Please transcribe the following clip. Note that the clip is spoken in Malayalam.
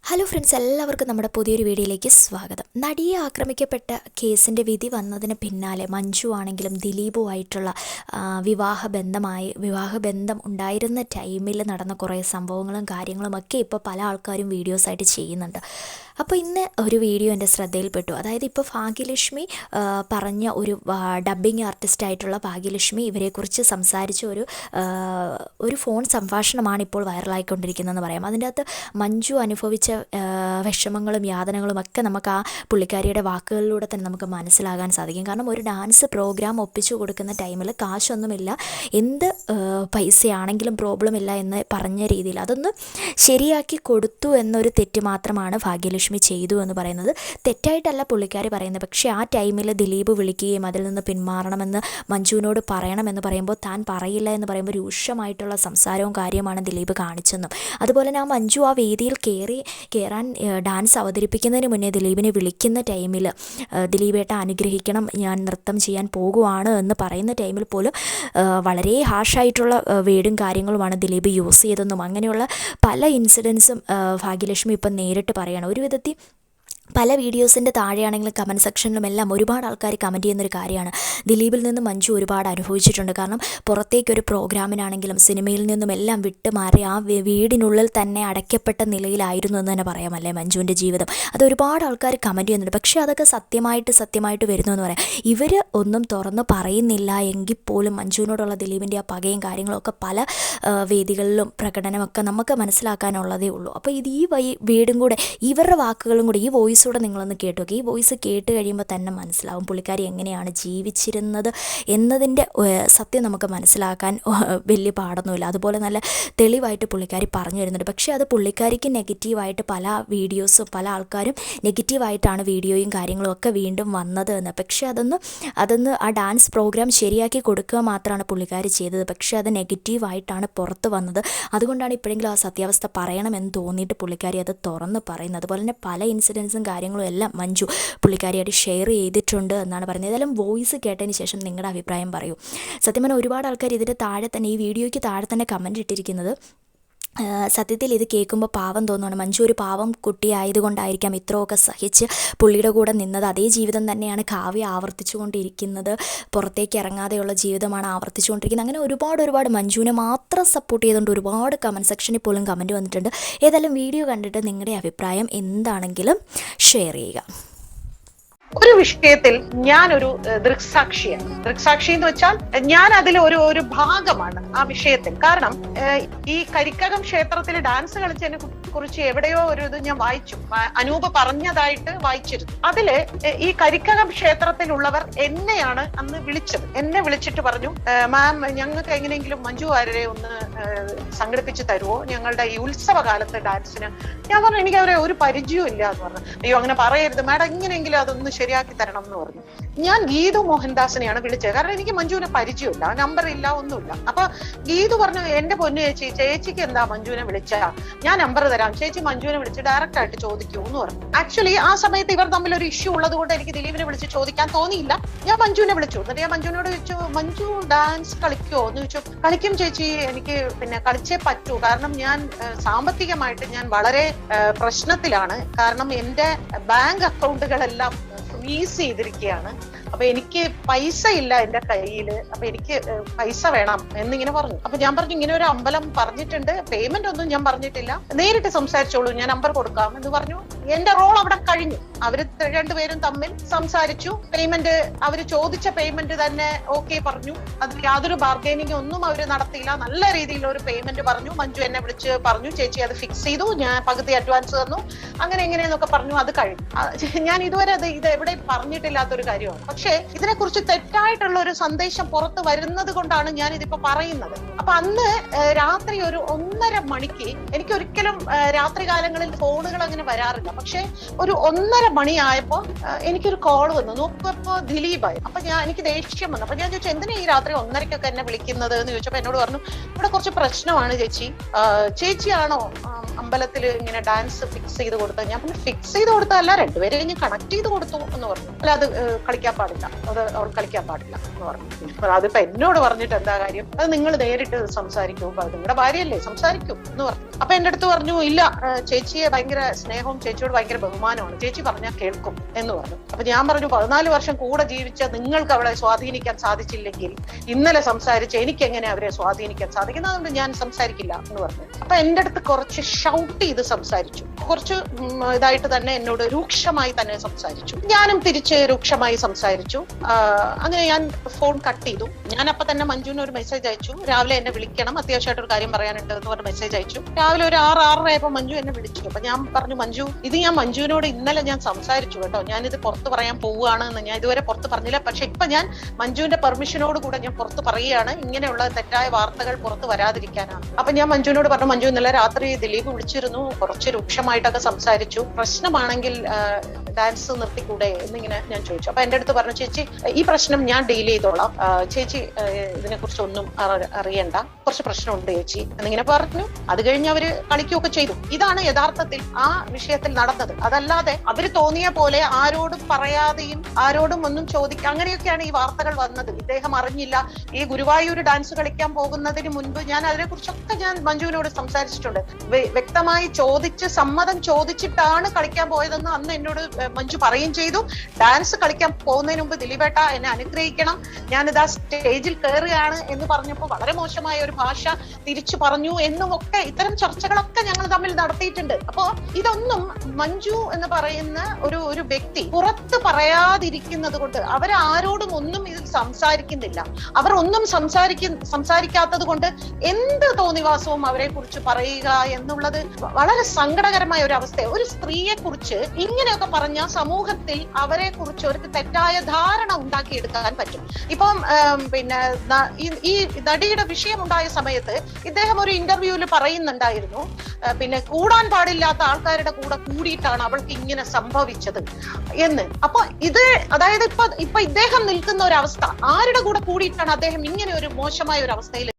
ഹലോ ഫ്രണ്ട്സ്, എല്ലാവർക്കും നമ്മുടെ പുതിയൊരു വീഡിയോയിലേക്ക് സ്വാഗതം. നടിയെ ആക്രമിക്കപ്പെട്ട കേസിൻ്റെ വിധി വന്നതിന് പിന്നാലെ മഞ്ജു ആണെങ്കിലും ദിലീപുമായിട്ടുള്ള വിവാഹബന്ധം ഉണ്ടായിരുന്ന ടൈമിൽ നടന്ന കുറേ സംഭവങ്ങളും കാര്യങ്ങളുമൊക്കെ ഇപ്പോൾ പല ആൾക്കാരും വീഡിയോസായിട്ട് ചെയ്യുന്നുണ്ട്. അപ്പോൾ ഇന്ന് ഒരു വീഡിയോ എൻ്റെ ശ്രദ്ധയിൽപ്പെട്ടു. അതായത് ഇപ്പോൾ ഭാഗ്യലക്ഷ്മി പറഞ്ഞ ഒരു ഡബ്ബിങ് ആർട്ടിസ്റ്റായിട്ടുള്ള ഭാഗ്യലക്ഷ്മി ഇവരെക്കുറിച്ച് സംസാരിച്ച ഒരു ഫോൺ സംഭാഷണമാണ് ഇപ്പോൾ വൈറലായിക്കൊണ്ടിരിക്കുന്നതെന്ന് പറയാം. അതിൻ്റെ അകത്ത് മഞ്ജു അനുഭവിച്ച വിഷമങ്ങളും യാതനകളും ഒക്കെ നമുക്ക് ആ പുള്ളിക്കാരിയുടെ വാക്കുകളിലൂടെ തന്നെ നമുക്ക് മനസ്സിലാകാൻ സാധിക്കും. കാരണം ഒരു ഡാൻസ് പ്രോഗ്രാം ഒപ്പിച്ചു കൊടുക്കുന്ന ടൈമിൽ കാശൊന്നുമില്ല, എന്ത് പൈസയാണെങ്കിലും പ്രോബ്ലം ഇല്ല എന്ന് പറഞ്ഞ രീതിയിൽ അതൊന്ന് ശരിയാക്കി കൊടുത്തു എന്നൊരു തെറ്റ് മാത്രമാണ് ഭാഗ്യലക്ഷ്മി ചെയ്തു എന്ന് പറയുന്നത്. തെറ്റായിട്ടല്ല പുള്ളിക്കാരി പറയുന്നത്. പക്ഷേ ആ ടൈമിൽ ദിലീപ് വിളിക്കുകയും അതിൽ നിന്ന് പിന്മാറണമെന്ന് മഞ്ജുവിനോട് പറയണമെന്ന് പറയുമ്പോൾ താൻ പറയില്ല എന്ന് പറയുമ്പോൾ രൂക്ഷമായിട്ടുള്ള സംസാരവും കാര്യമാണ് ദിലീപ് കാണിച്ചെന്നും, അതുപോലെ തന്നെ ആ മഞ്ജു ആ വേദിയിൽ കയറാൻ ഡാൻസ് അവതരിപ്പിക്കുന്നതിന് മുന്നേ ദിലീപിനെ വിളിക്കുന്ന ടൈമിൽ ദിലീപേട്ട അനുഗ്രഹിക്കണം, ഞാൻ നൃത്തം ചെയ്യാൻ പോകുവാണ് എന്ന് പറയുന്ന ടൈമിൽ പോലും വളരെ ഹാർഷായിട്ടുള്ള വേർഡും കാര്യങ്ങളുമാണ് ദിലീപ് യൂസ് ചെയ്തതെന്നും അങ്ങനെയുള്ള പല ഇൻസിഡൻസും ഭാഗ്യലക്ഷ്മി ഇപ്പം നേരിട്ട് പറയുകയാണ്. ഒരു വിധത്തിൽ പല വീഡിയോസിൻ്റെ താഴെയാണെങ്കിലും കമൻറ്റ് സെക്ഷനിലുമെല്ലാം ഒരുപാട് ആൾക്കാർ കമൻറ്റ് ചെയ്യുന്നൊരു കാര്യമാണ്, ദിലീപിൽ നിന്ന് മഞ്ജു ഒരുപാട് അനുഭവിച്ചിട്ടുണ്ട്. കാരണം പുറത്തേക്കൊരു പ്രോഗ്രാമിനാണെങ്കിലും സിനിമയിൽ നിന്നും എല്ലാം വിട്ടുമാറി ആ വീടിനുള്ളിൽ തന്നെ അടയ്ക്കപ്പെട്ട നിലയിലായിരുന്നു എന്ന് തന്നെ പറയാമല്ലേ മഞ്ജുവിൻ്റെ ജീവിതം. അത് ഒരുപാട് ആൾക്കാർ കമൻറ്റ് ചെയ്യുന്നുണ്ട്. പക്ഷേ അതൊക്കെ സത്യമായിട്ട് വരുന്നു എന്ന് പറയാം. ഇവർ ഒന്നും തുറന്ന് പറയുന്നില്ല എങ്കിൽ പോലും മഞ്ജുവിനോടുള്ള ദിലീപിൻ്റെ ആ പകയും കാര്യങ്ങളൊക്കെ പല വേദികളിലും പ്രകടനമൊക്കെ നമുക്ക് മനസ്സിലാക്കാനുള്ളതേ ഉള്ളൂ. അപ്പോൾ ഈ വീടും കൂടെ ഇവരുടെ വാക്കുകളും കൂടെ ഈ വോയിസൂടെ നിങ്ങളൊന്ന് കേട്ടു നോക്കി. ഈ വോയിസ് കേട്ട് കഴിയുമ്പോൾ തന്നെ മനസ്സിലാവും പുള്ളിക്കാരി എങ്ങനെയാണ് ജീവിച്ചിരുന്നത് എന്നതിൻ്റെ സത്യം നമുക്ക് മനസ്സിലാക്കാൻ വലിയ പാടൊന്നുമില്ല. അതുപോലെ നല്ല തെളിവായിട്ട് പുള്ളിക്കാരി പറഞ്ഞു തരുന്നുണ്ട്. പക്ഷേ അത് പുള്ളിക്കാരിക്ക് നെഗറ്റീവായിട്ട് പല വീഡിയോസും പല ആൾക്കാരും നെഗറ്റീവായിട്ടാണ് വീഡിയോയും കാര്യങ്ങളും ഒക്കെ വീണ്ടും വന്നത് എന്ന്. പക്ഷേ അതൊന്ന് ആ ഡാൻസ് പ്രോഗ്രാം ശരിയാക്കി കൊടുക്കുക മാത്രമാണ് പുള്ളിക്കാരി ചെയ്തത്. പക്ഷേ അത് നെഗറ്റീവായിട്ടാണ് പുറത്ത് വന്നത്. അതുകൊണ്ടാണ് ഇപ്പോഴെങ്കിലും ആ സത്യാവസ്ഥ പറയണമെന്ന് തോന്നിയിട്ട് പുള്ളിക്കാരി അത് തുറന്ന് പറയുന്നത്. അതുപോലെ തന്നെ പല ഇൻസിഡൻസും കാര്യങ്ങളും എല്ലാം മഞ്ജു പുള്ളിക്കാരിയായിട്ട് ഷെയർ ചെയ്തിട്ടുണ്ട് എന്നാണ് പറയുന്നത്. ഏതായാലും വോയിസ് കേട്ടതിന് ശേഷം നിങ്ങളുടെ അഭിപ്രായം പറയൂ. സത്യം പറഞ്ഞാൽ ഒരുപാട് ആൾക്കാർ ഇതിൻ്റെ താഴെ തന്നെ ഈ വീഡിയോയ്ക്ക് താഴെ തന്നെ കമൻറ്റ് ഇട്ടിരിക്കുന്നത് സത്യത്തിൽ ഇത് കേൾക്കുമ്പോൾ പാവം തോന്നുകയാണ്. മഞ്ജു ഒരു പാവം കുട്ടിയായതുകൊണ്ടായിരിക്കാം ഇത്രയൊക്കെ സഹിച്ച് പുള്ളിയുടെ കൂടെ നിന്നത്. അതേ ജീവിതം തന്നെയാണ് കാവ്യ ആവർത്തിച്ചുകൊണ്ടിരിക്കുന്നത്, പുറത്തേക്ക് ഇറങ്ങാതെയുള്ള ജീവിതമാണ് ആവർത്തിച്ചുകൊണ്ടിരിക്കുന്നത്. അങ്ങനെ ഒരുപാട് മഞ്ജുവിനെ മാത്രം സപ്പോർട്ട് ചെയ്തുകൊണ്ട് ഒരുപാട് കമൻറ്റ് സെക്ഷനിൽ പോലും കമൻറ്റ് വന്നിട്ടുണ്ട്. ഏതായാലും വീഡിയോ കണ്ടിട്ട് നിങ്ങളുടെ അഭിപ്രായം എന്താണെങ്കിലും ഷെയർ ചെയ്യുക. ഒരു വിഷയത്തിൽ ഞാനൊരു ദൃക്സാക്ഷിയാണ്. ദൃക്സാക്ഷി എന്ന് വെച്ചാൽ ഞാൻ അതിൽ ഒരു ഭാഗമാണ് ആ വിഷയത്തിൽ. കാരണം ഈ കരിക്കകം ക്ഷേത്രത്തിൽ ഡാൻസ് കളിച്ചതിനെ കുറിച്ച് എവിടെയോ ഒരു ഇത് ഞാൻ വായിച്ചു, അനൂപ് പറഞ്ഞതായിട്ട് വായിച്ചിരുന്നു. അതില് ഈ കരിക്കകം ക്ഷേത്രത്തിലുള്ളവർ എന്നെയാണ് അന്ന് വിളിച്ചത്. എന്നെ വിളിച്ചിട്ട് പറഞ്ഞു, മാം ഞങ്ങൾക്ക് എങ്ങനെയെങ്കിലും മഞ്ജു വാര്യരെ ഒന്ന് സംഘടിപ്പിച്ച് തരുമോ ഞങ്ങളുടെ ഈ ഉത്സവകാലത്ത് ഡാൻസിന്. ഞാൻ പറഞ്ഞു എനിക്ക് അവരെ ഒരു പരിചയവും ഇല്ല എന്ന് പറഞ്ഞു. അയ്യോ അങ്ങനെ പറയരുത് മാഡം, എങ്ങനെയെങ്കിലും അതൊന്ന് ശരിയാക്കി തരണം എന്ന് പറഞ്ഞു. ഞാൻ ഗീതു മോഹൻദാസിനെയാണ് വിളിച്ചത്. കാരണം എനിക്ക് മഞ്ജുവിനെ പരിചയമില്ല, നമ്പർ ഇല്ല, ഒന്നുമില്ല. അപ്പൊ ഗീതു പറഞ്ഞു, എന്റെ പൊന്നു ചേച്ചിക്ക് എന്താ മഞ്ജുവിനെ വിളിച്ചാ ഞാൻ നമ്പർ തരാം, ചേച്ചി മഞ്ജുവിനെ വിളിച്ച് ഡയറക്റ്റ് ആയിട്ട് ചോദിക്കൂ എന്ന് പറഞ്ഞു. ആക്ച്വലി ആ സമയത്ത് ഇവർ തമ്മിൽ ഒരു ഇഷ്യൂ ഉള്ളത് കൊണ്ട് എനിക്ക് ദിലീപിനെ വിളിച്ച് ചോദിക്കാൻ തോന്നിയില്ല. ഞാൻ മഞ്ജുവിനെ വിളിച്ചു. എന്നിട്ട് ഞാൻ മഞ്ജുവിനോട് ചോദിച്ചു, മഞ്ജു ഡാൻസ് കളിക്കുമോ എന്ന് ചോദിച്ചു. കളിക്കും ചേച്ചി, എനിക്ക് പിന്നെ കളിച്ചേ പറ്റൂ, കാരണം ഞാൻ സാമ്പത്തികമായിട്ട് ഞാൻ വളരെ പ്രശ്നത്തിലാണ്. കാരണം എന്റെ ബാങ്ക് അക്കൗണ്ടുകളെല്ലാം ഫ്രീസ് ചെയ്തിരിക്കുകയാണ്. അപ്പൊ എനിക്ക് പൈസ ഇല്ല എന്റെ കയ്യില്, അപ്പൊ എനിക്ക് പൈസ വേണം എന്നിങ്ങനെ പറഞ്ഞു. അപ്പൊ ഞാൻ പറഞ്ഞു, ഇങ്ങനെ ഒരു അമ്പലം പറഞ്ഞിട്ടുണ്ട്, പേയ്മെന്റ് ഒന്നും ഞാൻ പറഞ്ഞിട്ടില്ല, നേരിട്ട് സംസാരിച്ചോളൂ, ഞാൻ നമ്പർ കൊടുക്കാം എന്ന് പറഞ്ഞു. എന്റെ റോൾ അവിടെ കഴിഞ്ഞു. അവര് രണ്ടുപേരും തമ്മിൽ സംസാരിച്ചു. പേയ്മെന്റ് അവര് ചോദിച്ച പേയ്മെന്റ് തന്നെ ഓക്കെ പറഞ്ഞു. അതിൽ യാതൊരു ബാർഗൈനിങ് ഒന്നും അവര് നടത്തിയില്ല. നല്ല രീതിയിലുള്ള ഒരു പേയ്മെന്റ് പറഞ്ഞു. മഞ്ജു എന്നെ വിളിച്ച് പറഞ്ഞു, ചേച്ചി അത് ഫിക്സ് ചെയ്തു, ഞാൻ പകുതി അഡ്വാൻസ് തന്നു, അങ്ങനെ എങ്ങനെയെന്നൊക്കെ പറഞ്ഞു. അത് കഴിഞ്ഞു. ഞാൻ ഇതുവരെ ഇത് എവിടെ പറഞ്ഞിട്ടില്ലാത്തൊരു കാര്യമാണ്. പക്ഷേ ഇതിനെക്കുറിച്ച് തെറ്റായിട്ടുള്ള ഒരു സന്ദേശം പുറത്ത് വരുന്നത് കൊണ്ടാണ് ഞാൻ ഇതിപ്പോ പറയുന്നത്. അപ്പൊ അന്ന് രാത്രി ഒരു 1:30 മണിക്ക്, എനിക്ക് ഒരിക്കലും രാത്രി കാലങ്ങളിൽ ഫോണുകൾ അങ്ങനെ വരാറില്ല, പക്ഷെ ഒരു 1:30 മണിയായപ്പോ എനിക്കൊരു കോൾ വന്നു. നോക്കുമ്പോ ദിലീപായി. അപ്പൊ എനിക്ക് ദേഷ്യം വന്നു. അപ്പൊ ഞാൻ ചോദിച്ചു, എന്തിനാ ഈ രാത്രി 1:30ക്കൊക്കെ എന്നെ വിളിക്കുന്നത് എന്ന് ചോദിച്ചപ്പോ എന്നോട് പറഞ്ഞു, ഇവിടെ കുറച്ച് പ്രശ്നമാണ് ചേച്ചിയാണോ അമ്പലത്തിൽ ഇങ്ങനെ ഡാൻസ് ഫിക്സ് ചെയ്ത് കൊടുത്തത്? ഞാൻ പിന്നെ ഫിക്സ് ചെയ്ത് കൊടുത്തതല്ല, രണ്ടുപേരെ ഞാൻ കണക്ട് ചെയ്ത് കൊടുത്തു എന്ന് പറഞ്ഞു. അല്ല അത് കളിക്കാൻ പാടില്ല, അത് അവൾ കളിക്കാൻ പാടില്ല എന്ന് പറഞ്ഞു. അതിപ്പോ എന്നോട് പറഞ്ഞിട്ട് എന്താ കാര്യം? അത് നിങ്ങൾ നേരിട്ട് സംസാരിക്കൂ, നിങ്ങളുടെ ഭാര്യയല്ലേ, സംസാരിക്കൂ എന്ന് പറഞ്ഞു. അപ്പൊ എന്റെ അടുത്ത് പറഞ്ഞു, ഇല്ല ചേച്ചിയെ ഭയങ്കര സ്നേഹവും ചേച്ചിയോട് ഭയങ്കര ബഹുമാനമാണ്, ചേച്ചി പറഞ്ഞാൽ കേൾക്കും എന്ന് പറഞ്ഞു. അപ്പൊ ഞാൻ പറഞ്ഞു, 14 വർഷം കൂടെ ജീവിച്ച നിങ്ങൾക്ക് അവളെ സ്വാധീനിക്കാൻ സാധിച്ചില്ലെങ്കിൽ ഇന്നലെ സംസാരിച്ച് എനിക്ക് എങ്ങനെ അവരെ സ്വാധീനിക്കാൻ സാധിക്കുന്നത്, അതുകൊണ്ട് ഞാൻ സംസാരിക്കില്ല എന്ന് പറഞ്ഞു. അപ്പൊ എന്റെ അടുത്ത് കുറച്ച് ഷൗട്ട് ചെയ്ത് സംസാരിച്ചു, കുറച്ച് ഇതായിട്ട് തന്നെ എന്നോട് രൂക്ഷമായി തന്നെ സംസാരിച്ചു. ഞാനും തിരിച്ച് രൂക്ഷമായി സംസാരിച്ചു. അങ്ങനെ ഞാൻ ഫോൺ കട്ട് ചെയ്തു. ഞാൻ അപ്പൊ തന്നെ മഞ്ജുവിന് ഒരു മെസ്സേജ് അയച്ചു, രാവിലെ എന്നെ വിളിക്കണം, അത്യാവശ്യമായിട്ട് ഒരു കാര്യം പറയാനുണ്ട് എന്ന് പറഞ്ഞ മെസ്സേജ് അയച്ചു. രാവിലെ ഒരു 6-6:30 ആയപ്പോ മഞ്ജു എന്നെ വിളിച്ചു. അപ്പൊ ഞാൻ പറഞ്ഞു, മഞ്ജു ഇത് ഞാൻ മഞ്ജുവിനോട് ഇന്നലെ ഞാൻ സംസാരിച്ചു കേട്ടോ, ഞാനിത് പുറത്ത് പറയാൻ പോവുകയാണ് എന്ന്. ഞാൻ ഇതുവരെ പുറത്ത് പറഞ്ഞില്ല, പക്ഷെ ഇപ്പൊ ഞാൻ മഞ്ജുവിന്റെ പെർമിഷനോട് കൂടെ ഞാൻ പുറത്ത് പറയുകയാണ്, ഇങ്ങനെയുള്ള തെറ്റായ വാർത്തകൾ പുറത്ത് വരാതിരിക്കാനാണ്. അപ്പൊ ഞാൻ മഞ്ജുവിനോട് പറഞ്ഞു, മഞ്ജു ഇന്നലെ രാത്രി ദിലീപ് വിളിച്ചിരുന്നു, കുറച്ച് രൂക്ഷമായിട്ടൊക്കെ സംസാരിച്ചു, പ്രശ്നമാണെങ്കിൽ ഡാൻസ് നിർത്തിക്കൂടെ എന്നിങ്ങനെ ഞാൻ ചോദിച്ചു. അപ്പൊ എന്റെ അടുത്ത് പറഞ്ഞു, ചേച്ചി ഈ പ്രശ്നം ഞാൻ ഡീൽ ചെയ്തോളാം, ചേച്ചി ഇതിനെ കുറിച്ച് ഒന്നും അറിയണ്ട, കുറച്ച് പ്രശ്നമുണ്ട് ചേച്ചി എന്നിങ്ങനെ പറഞ്ഞു. അത് കഴിഞ്ഞ് അവര് കളിക്കുകയൊക്കെ ചെയ്തു. ഇതാണ് യഥാർത്ഥത്തിൽ ആ വിഷയത്തിൽ നടന്നത്. അതല്ലാതെ അവര് തോന്നിയ പോലെ ആരോടും പറയാതെയും ആരോടും ഒന്നും ചോദിക്കുക അങ്ങനെയൊക്കെയാണ് ഈ വാർത്തകൾ വന്നത്. ഇദ്ദേഹം അറിഞ്ഞില്ല. ഈ ഗുരുവായൂർ ഡാൻസ് കളിക്കാൻ പോകുന്നതിന് മുൻപ് ഞാൻ അതിനെ കുറിച്ചൊക്കെ ഞാൻ മഞ്ജുവിനോട് സംസാരിച്ചിട്ടുണ്ട്. വ്യക്തമായി ചോദിച്ച് സമ്മതം ചോദിച്ചിട്ടാണ് കളിക്കാൻ പോയതെന്ന് അന്ന് എന്നോട് മഞ്ജു പറയുകയും ചെയ്തു. ഡാൻസ് കളിക്കാൻ പോകുന്നതിന് മുമ്പ് ദിലീപേട്ട എന്നെ അനുഗ്രഹിക്കണം, ഞാനിതാ സ്റ്റേജിൽ കയറുകയാണ് എന്ന് പറഞ്ഞപ്പോൾ വളരെ മോശമായ ഒരു ഭാഷ തിരിച്ചു പറഞ്ഞു എന്നുമൊക്കെ ഇത്തരം ചർച്ചകളൊക്കെ ഞങ്ങൾ തമ്മിൽ നടത്തിയിട്ടുണ്ട്. അപ്പോ ഇതൊന്നും മഞ്ജു എന്ന് പറയുന്ന ഒരു വ്യക്തി പുറത്ത് പറയാതിരിക്കുന്നത് കൊണ്ട്, അവരാരോടും ഒന്നും ഇതിൽ സംസാരിക്കുന്നില്ല. അവർ ഒന്നും സംസാരിക്കാത്തത് കൊണ്ട് എന്ത് തോന്നിവാസവും അവരെ കുറിച്ച് പറയുക എന്നുള്ളത് വളരെ സങ്കടകരമായ ഒരു അവസ്ഥ. ഒരു സ്ത്രീയെ കുറിച്ച് ഇങ്ങനെയൊക്കെ പറഞ്ഞാൽ സമൂഹത്തിൽ അവരെ കുറിച്ച് ഒരു തെറ്റായ ധാരണ ഉണ്ടാക്കിയെടുക്കാൻ പറ്റും. ഇപ്പം പിന്നെ ഈ നടിയുടെ വിഷയമുണ്ടായ സമയത്ത് ഇദ്ദേഹം ഒരു ഇന്റർവ്യൂവിൽ പറയുന്നുണ്ടായിരുന്നു, പിന്നെ കൂടാൻ പാടില്ലാത്ത ആൾക്കാരുടെ കൂടെ കൂടിയിട്ടാണ് അവൾക്ക് ഇങ്ങനെ സംഭവിച്ചത് എന്ന്. അപ്പൊ ഇത് അതായത് ഇപ്പൊ ഇദ്ദേഹം നിൽക്കുന്ന ഒരു അവസ്ഥ, ആരുടെ കൂടെ കൂടിയിട്ടാണ് അദ്ദേഹം ഇങ്ങനെ ഒരു മോശമായ ഒരു അവസ്ഥയിൽ